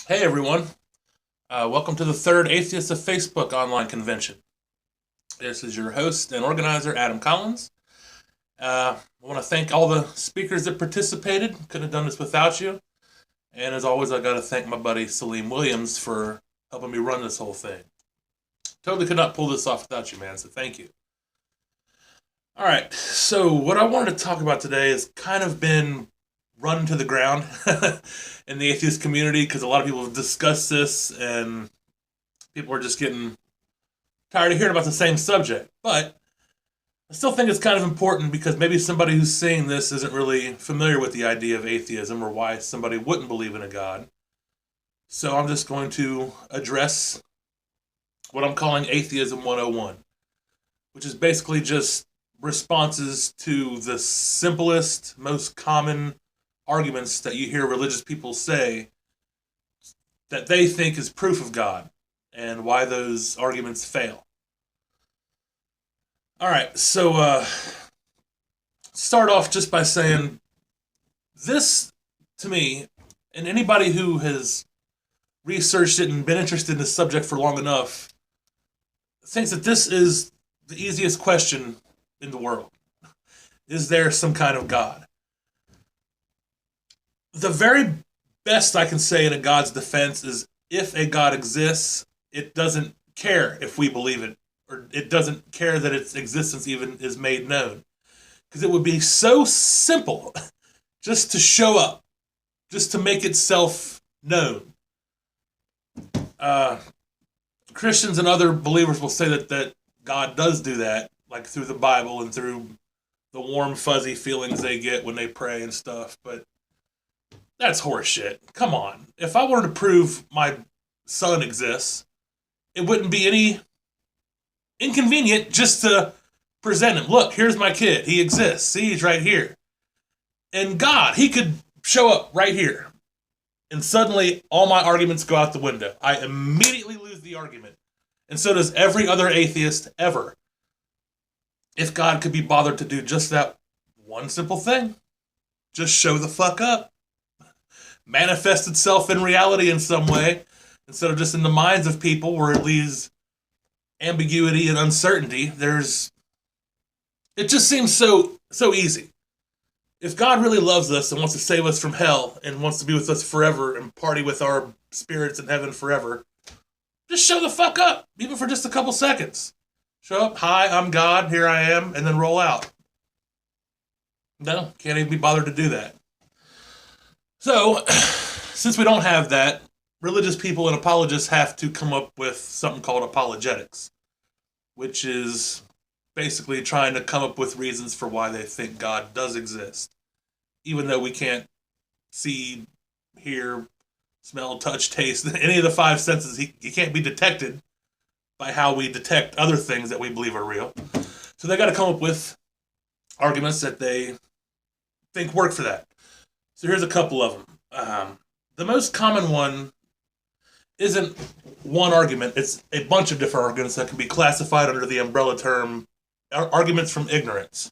Hey everyone, welcome to the third Atheists of Facebook online convention. This is your host and organizer, Adam Collins. I want to thank all the speakers that participated. Couldn't have done this without you. And as always, I got to thank my buddy Salim Williams for helping me run this whole thing. Totally could not pull this off without you, man, so thank you. All right, so what I wanted to talk about today has kind of been run to the ground in the atheist community because a lot of people have discussed this and people are just getting tired of hearing about the same subject. But I still think it's kind of important because maybe somebody who's seeing this isn't really familiar with the idea of atheism or why somebody wouldn't believe in a God. So I'm just going to address what I'm calling Atheism 101, which is basically just responses to the simplest, most common arguments that you hear religious people say that they think is proof of God and why those arguments fail. All right, so start off just by saying this to me, and anybody who has researched it and been interested in this subject for long enough thinks that this is the easiest question in the world. Is there some kind of God? The very best I can say in a God's defense is if a God exists, it doesn't care if we believe it, or it doesn't care that its existence even is made known. Because it would be so simple just to show up, just to make itself known. Christians and other believers will say that God does do that, like through the Bible and through the warm, fuzzy feelings they get when they pray and stuff, but that's horseshit. Come on. If I wanted to prove my son exists, it wouldn't be any inconvenient just to present him. Look, here's my kid. He exists. See, he's right here. And God, he could show up right here. And suddenly, all my arguments go out the window. I immediately lose the argument. And so does every other atheist ever. If God could be bothered to do just that one simple thing, just show the fuck up. Manifest itself in reality in some way, instead of just in the minds of people where it leaves ambiguity and uncertainty. It just seems so easy. If God really loves us and wants to save us from hell and wants to be with us forever and party with our spirits in heaven forever, just show the fuck up, even for just a couple seconds. Show up, hi, I'm God, here I am, and then roll out. No, can't even be bothered to do that. So, since we don't have that, religious people and apologists have to come up with something called apologetics, which is basically trying to come up with reasons for why they think God does exist, even though we can't see, hear, smell, touch, taste, any of the five senses. He can't be detected by how we detect other things that we believe are real. So they got to come up with arguments that they think work for that. So here's a couple of them. The most common one isn't one argument. It's a bunch of different arguments that can be classified under the umbrella term arguments from ignorance.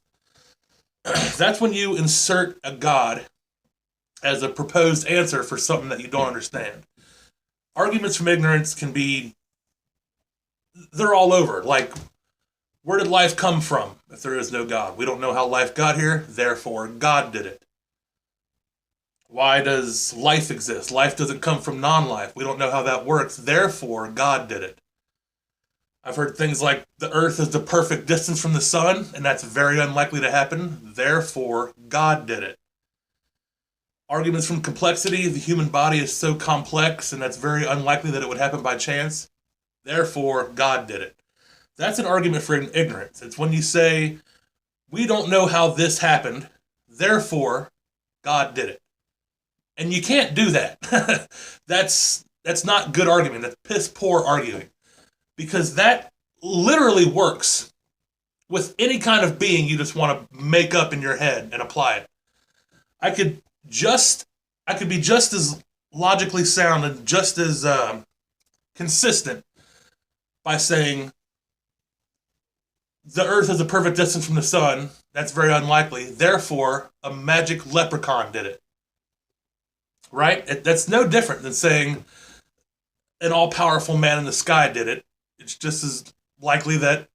That's when you insert a God as a proposed answer for something that you don't understand. Arguments from ignorance can be, they're all over. Like, where did life come from if there is no God? We don't know how life got here, therefore God did it. Why does life exist? Life doesn't come from non-life. We don't know how that works. Therefore, God did it. I've heard things like the earth is the perfect distance from the sun, and that's very unlikely to happen. Therefore, God did it. Arguments from complexity. The human body is so complex, and that's very unlikely that it would happen by chance. Therefore, God did it. That's an argument for ignorance. It's when you say, we don't know how this happened. Therefore, God did it. And you can't do that. That's not good argument. That's piss poor arguing. Because that literally works with any kind of being you just want to make up in your head and apply it. I could be just as logically sound and just as consistent by saying the earth is a perfect distance from the sun. That's very unlikely. Therefore, a magic leprechaun did it. Right? That's no different than saying an all-powerful man in the sky did it. It's just as likely that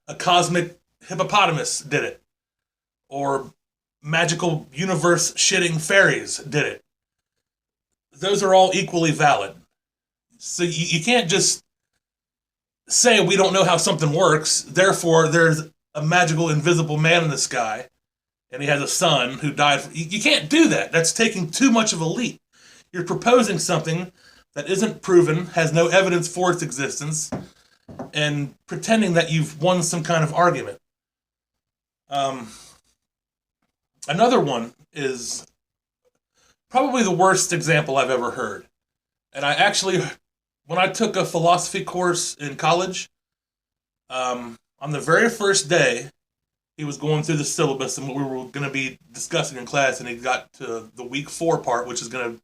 a cosmic hippopotamus did it, or magical universe shitting fairies did it. Those are all equally valid. So you can't just say we don't know how something works, therefore there's a magical invisible man in the sky and he has a son who died. You can't do that. That's taking too much of a leap. You're proposing something that isn't proven, has no evidence for its existence, and pretending that you've won some kind of argument. Another one is probably the worst example I've ever heard. And I actually, when I took a philosophy course in college, on the very first day, he was going through the syllabus and what we were going to be discussing in class, and he got to the week 4 part, which is we're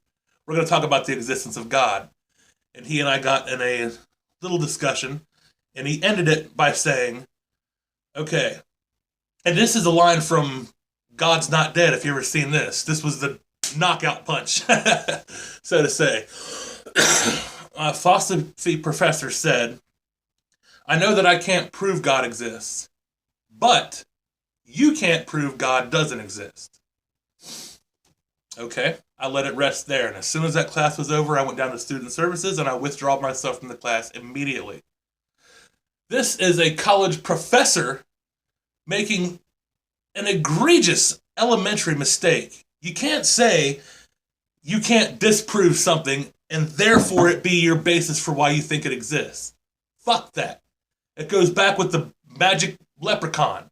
going to talk about the existence of God. And he and I got in a little discussion, and he ended it by saying, okay, and this is a line from God's Not Dead, if you've ever seen this. This was the knockout punch, so to say. A philosophy professor said, I know that I can't prove God exists, but you can't prove God doesn't exist. Okay, I let it rest there. And as soon as that class was over, I went down to student services and I withdrew myself from the class immediately. This is a college professor making an egregious elementary mistake. You can't say you can't disprove something and therefore it be your basis for why you think it exists. Fuck that. It goes back with the magic leprechaun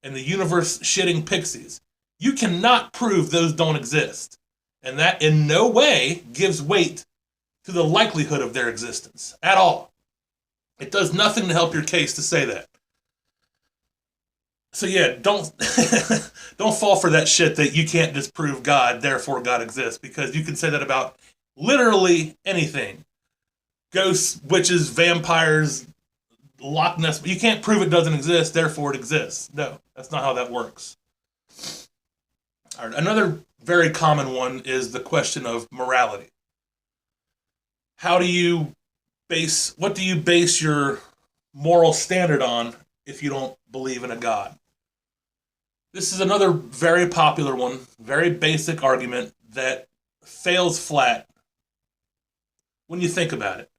and the universe shitting pixies. You cannot prove those don't exist. And that in no way gives weight to the likelihood of their existence at all. It does nothing to help your case to say that. So yeah, don't don't fall for that shit that you can't disprove God, therefore God exists, because you can say that about literally anything. Ghosts, witches, vampires, Loch Ness. You can't prove it doesn't exist, therefore it exists. No, that's not how that works. All right, another very common one is the question of morality. What do you base your moral standard on if you don't believe in a God? This is another very popular one, very basic argument that fails flat when you think about it.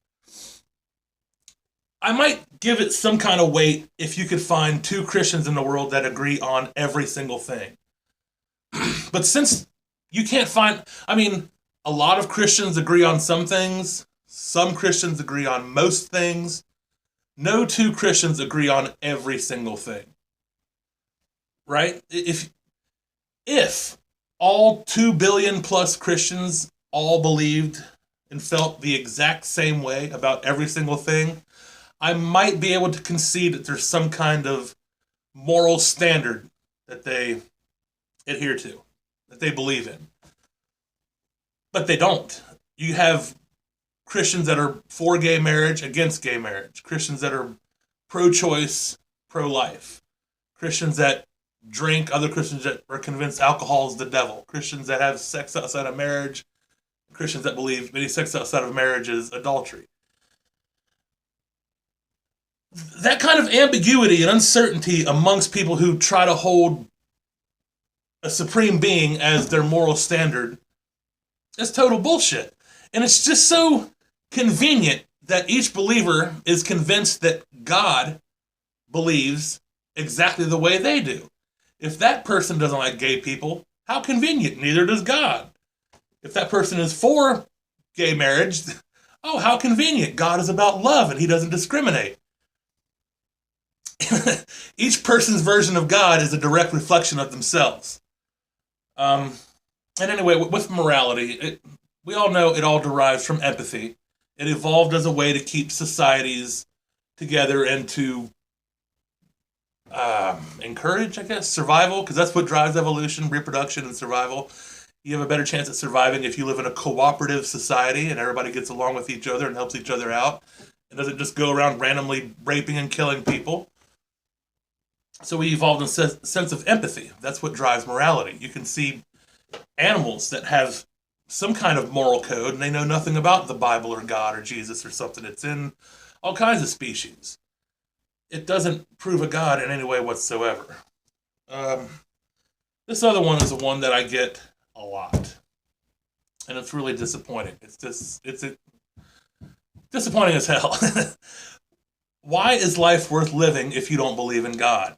I might give it some kind of weight if you could find 2 Christians in the world that agree on every single thing. But since you can't find, a lot of Christians agree on some things, some Christians agree on most things, no 2 Christians agree on every single thing. Right? If all 2 billion plus Christians all believed and felt the exact same way about every single thing, I might be able to concede that there's some kind of moral standard that they adhere to, that they believe in. But they don't. You have Christians that are for gay marriage, against gay marriage. Christians that are pro-choice, pro-life. Christians that drink, other Christians that are convinced alcohol is the devil. Christians that have sex outside of marriage. Christians that believe any sex outside of marriage is adultery. That kind of ambiguity and uncertainty amongst people who try to hold a supreme being as their moral standard is total bullshit. And it's just so convenient that each believer is convinced that God believes exactly the way they do. If that person doesn't like gay people, how convenient, neither does God. If that person is for gay marriage, oh, how convenient, God is about love and he doesn't discriminate. Each person's version of God is a direct reflection of themselves. And anyway, with morality, we all know it all derives from empathy. It evolved as a way to keep societies together and to encourage, I guess, survival, because that's what drives evolution, reproduction, and survival. You have a better chance at surviving if you live in a cooperative society and everybody gets along with each other and helps each other out and doesn't just go around randomly raping and killing people. So we evolved a sense of empathy. That's what drives morality. You can see animals that have some kind of moral code, and they know nothing about the Bible or God or Jesus or something. It's in all kinds of species. It doesn't prove a God in any way whatsoever. This other one is the one that I get a lot, and it's really disappointing. It's disappointing as hell. Why is life worth living if you don't believe in God?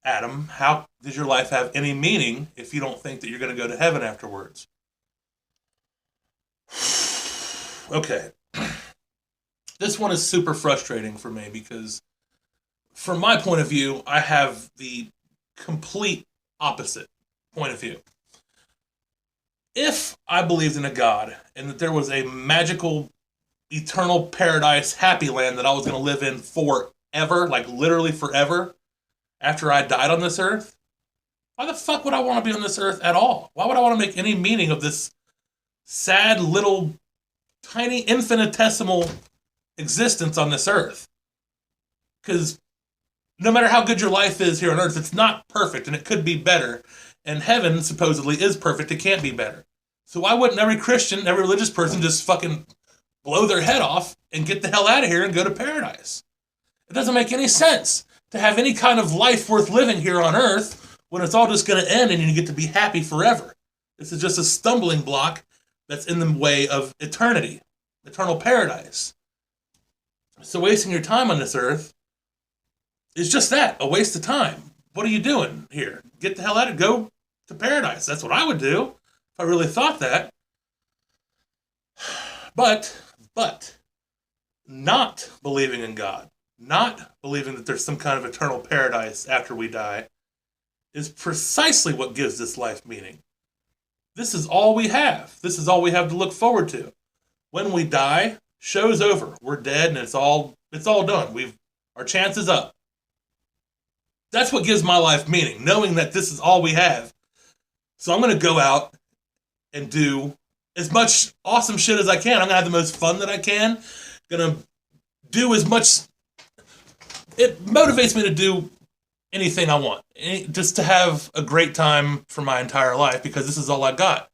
Adam, how does your life have any meaning if you don't think that you're going to go to heaven afterwards? Okay. This one is super frustrating for me because, from my point of view, I have the complete opposite point of view. If I believed in a God and that there was a magical, eternal paradise, happy land that I was going to live in forever, like literally forever, after I died on this earth, why the fuck would I want to be on this earth at all? Why would I want to make any meaning of this sad little, tiny, infinitesimal existence on this earth? Because no matter how good your life is here on earth, it's not perfect, and it could be better. And heaven, supposedly, is perfect. It can't be better. So why wouldn't every Christian, every religious person just fucking blow their head off and get the hell out of here and go to paradise? It doesn't make any sense to have any kind of life worth living here on earth when it's all just going to end and you get to be happy forever. This is just a stumbling block that's in the way of eternity, eternal paradise. So wasting your time on this earth is just that, a waste of time. What are you doing here? Get the hell out of it. Go to paradise. That's what I would do if I really thought that. But not believing in God, not believing that there's some kind of eternal paradise after we die, is precisely what gives this life meaning. This is all we have. This is all we have to look forward to. When we die, show's over. We're dead, and it's all done. Our chance is up. That's what gives my life meaning, knowing that this is all we have. So I'm going to go out and do as much awesome shit as I can. I'm going to have the most fun that I can. Going to do as much. It motivates me to do anything I want. Just to have a great time for my entire life, because this is all I got.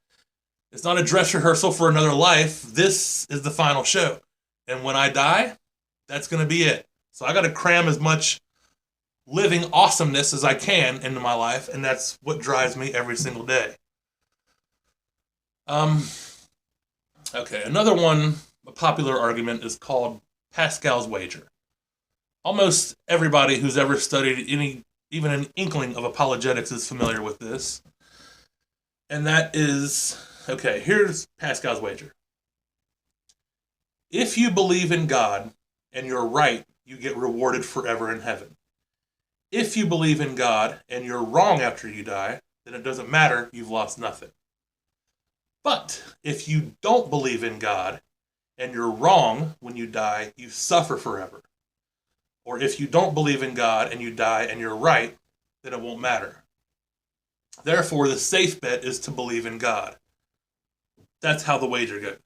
It's not a dress rehearsal for another life. This is the final show. And when I die, that's going to be it. So I got to cram as much living awesomeness as I can into my life, and that's what drives me every single day. Okay, another one, a popular argument, is called Pascal's wager. Almost everybody who's ever studied even an inkling of apologetics is familiar with this. And that is, okay, here's Pascal's wager. If you believe in God and you're right, you get rewarded forever in heaven. If you believe in God and you're wrong after you die, then it doesn't matter, you've lost nothing. But if you don't believe in God and you're wrong when you die, you suffer forever. Or if you don't believe in God and you die and you're right, then it won't matter. Therefore, the safe bet is to believe in God. That's how the wager goes.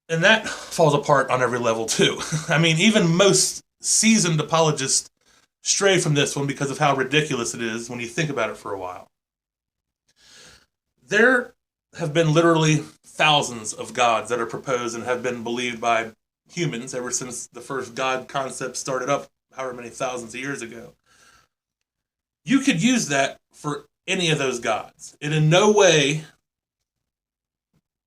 And that falls apart on every level too. I mean, even most seasoned apologists stray from this one because of how ridiculous it is when you think about it for a while. There have been literally thousands of gods that are proposed and have been believed by humans ever since the first God concept started up however many thousands of years ago. You could use that for any of those gods. It in no way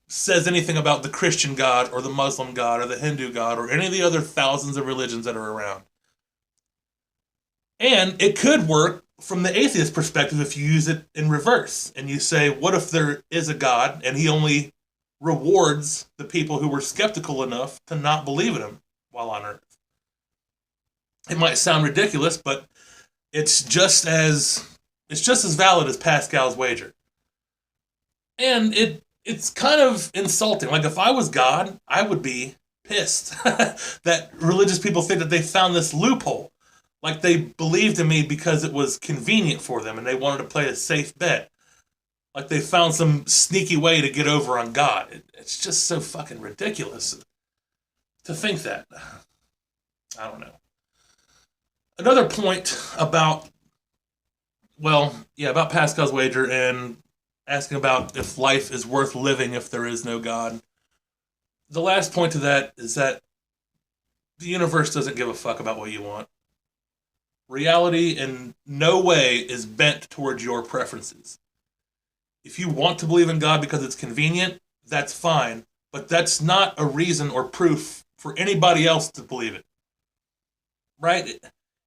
says anything about the Christian God or the Muslim God or the Hindu God or any of the other thousands of religions that are around. And it could work from the atheist perspective if you use it in reverse. And you say, what if there is a God and he only rewards the people who were skeptical enough to not believe in him while on earth? It might sound ridiculous, but it's just as valid as Pascal's wager. And it's kind of insulting. Like, if I was God, I would be pissed that religious people think that they found this loophole. Like, they believed in me because it was convenient for them and they wanted to play a safe bet. Like, they found some sneaky way to get over on God. It's just so fucking ridiculous to think that. I don't know. Another point about Pascal's wager and asking about if life is worth living if there is no God. The last point to that is that the universe doesn't give a fuck about what you want. Reality in no way is bent towards your preferences. If you want to believe in God because it's convenient, that's fine, but that's not a reason or proof for anybody else to believe it. Right?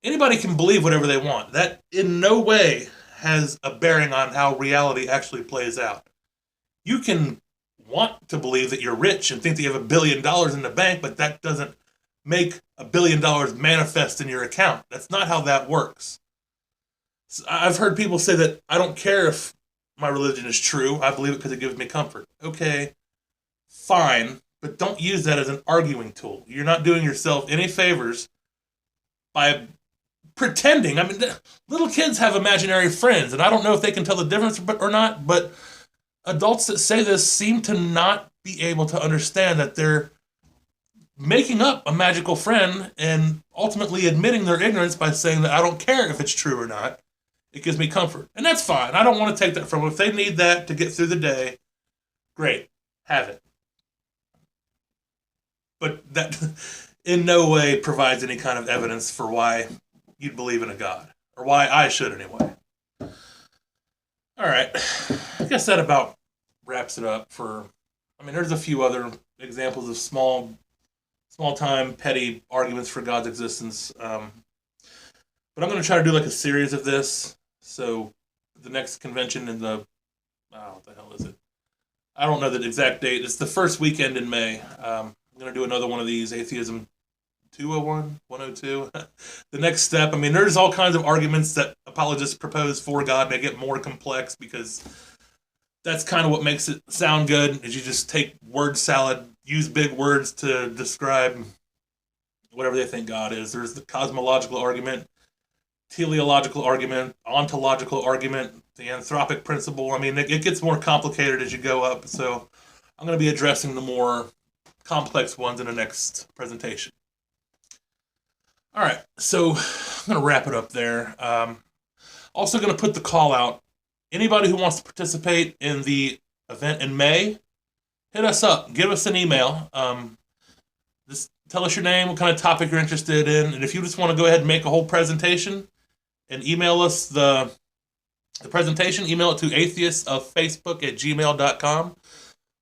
Anybody can believe whatever they want. That in no way has a bearing on how reality actually plays out. You can want to believe that you're rich and think that you have $1 billion in the bank, but that doesn't make $1 billion manifest in your account. That's not how that works. So I've heard people say that I don't care if my religion is true. I believe it because it gives me comfort. Okay, fine, but don't use that as an arguing tool. You're not doing yourself any favors by pretending. I mean, little kids have imaginary friends, and I don't know if they can tell the difference or not, but adults that say this seem to not be able to understand that they're making up a magical friend and ultimately admitting their ignorance by saying that I don't care if it's true or not. It gives me comfort. And that's fine. I don't want to take that from them. If they need that to get through the day, great. Have it. But that in no way provides any kind of evidence for why you'd believe in a God. Or why I should anyway. Alright. I guess that about wraps it up for... I mean, there's a few other examples of small-time, petty arguments for God's existence. But I'm going to try to do like a series of this. So the next convention in the... what the hell is it? I don't know the exact date. It's the first weekend in May. I'm going to do another one of these, Atheism 201, 102. The next step. I mean, there's all kinds of arguments that apologists propose for God. They get more complex because that's kind of what makes it sound good, is you just take word salad, use big words to describe whatever they think God is. There's the cosmological argument, teleological argument, ontological argument, the anthropic principle. I mean, it gets more complicated as you go up, so I'm going to be addressing the more complex ones in the next presentation. All right, so I'm going to wrap it up there. Also going to put the call out. Anybody who wants to participate in the event in May, hit us up. Give us an email. Just tell us your name, what kind of topic you're interested in, and if you just want to go ahead and make a whole presentation and email us the presentation, email it to atheistsoffacebook@gmail.com.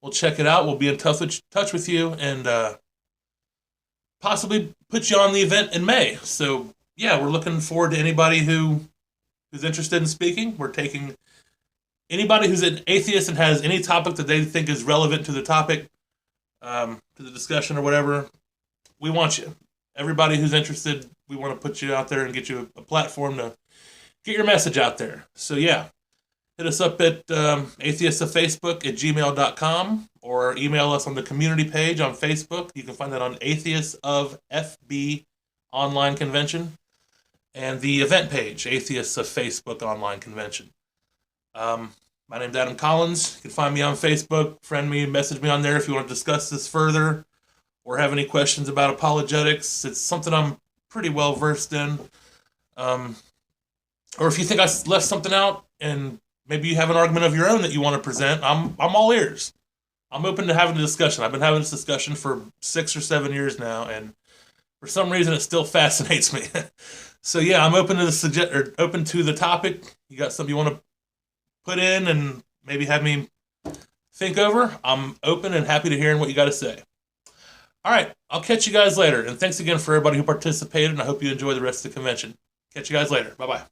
We'll check it out. We'll be in touch with you and possibly put you on the event in May. So, yeah, we're looking forward to anybody who's interested in speaking. We're taking anybody who's an atheist and has any topic that they think is relevant to the topic, to the discussion or whatever. We want you. Everybody who's interested, we want to put you out there and get you a platform to get your message out there. So, yeah, hit us up at atheistsoffacebook@gmail.com or email us on the community page on Facebook. You can find that on Atheists of FB Online Convention and the event page, Atheists of Facebook Online Convention. My name's Adam Collins. You can find me on Facebook, friend me, message me on there if you want to discuss this further or have any questions about apologetics. It's something I'm pretty well versed in. Or if you think I left something out and maybe you have an argument of your own that you want to present, I'm all ears. I'm open to having a discussion. I've been having this discussion for 6 or 7 years now, and for some reason it still fascinates me. So yeah, I'm open to open to the topic. You got something you want to put in and maybe have me think over? I'm open and happy to hearing what you got to say. All right, I'll catch you guys later, and thanks again for everybody who participated, and I hope you enjoy the rest of the convention. Catch you guys later. Bye-bye.